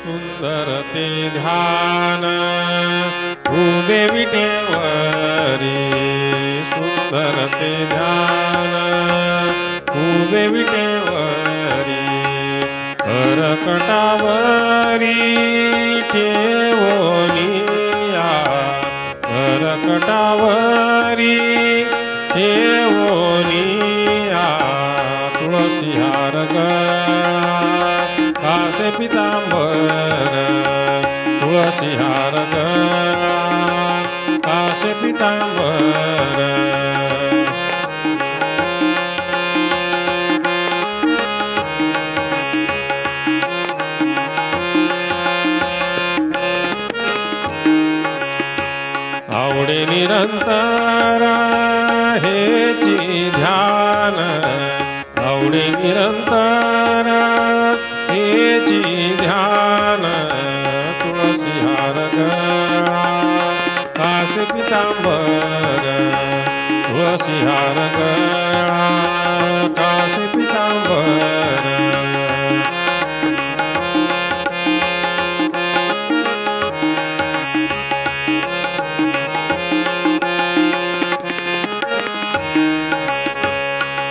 सुंदर ते ध्यान उभे विटेवरी, सुंदर ते ध्यान उभे विटेवरी, करकटावरी ठेवोनिया, करकटावरी ठेवोनिया, तुळसी हार गळा कासे पितांबर, तुळसी हार गळा कासे पितांबर, आवडे निरंतर हेची ध्यान, आवडे निरंतर हेची ध्यान, तुळसी हार गळा कासे पितांबर, तुळसी हार गळा कासे पितांबर,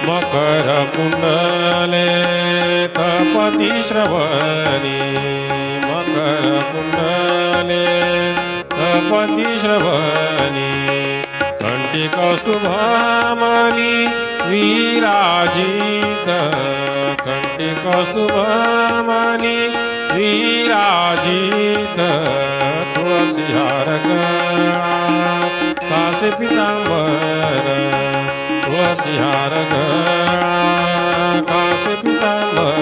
मकर कुंडले कपती श्रवणी, मकर कुंडले कपती श्रवणी, कंठी कौस्तुभमणि विराजित, कंठी कौस्तुभमणि विराजित, तुळसी हार गळा कासे पितांबर, तुळसी हार गळा कासे पितांबर,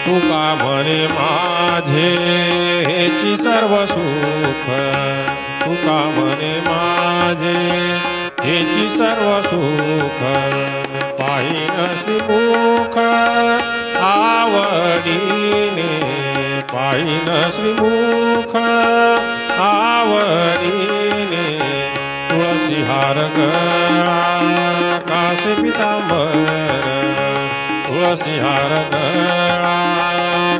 तुका म्हणे माझे हेची सर्व सुख, तुका म्हणे माझे हेची सर्व सुख, पाहिन श्रीमुख आवडीने, पाहिन श्रीमुख आवडीने, तुळसी हार गळा कासे पितांबर, तुळसी हार गळा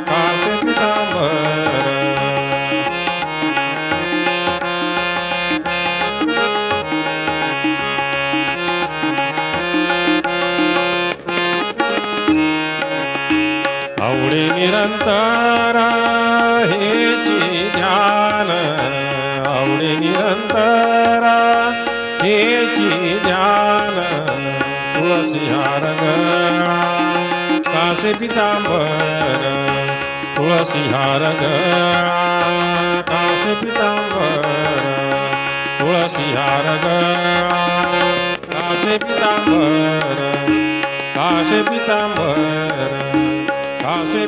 कासे पितांबर, आवडे निरंतर हेची ध्यान, आवडे निरंतर हेची ध्यान, तुळसी हार गळा कासे पितांबर, तुळसी हार गळा कासे पितांबर, तुळसी हार गळा कासे पितांबर, कासे पितांबर, कासे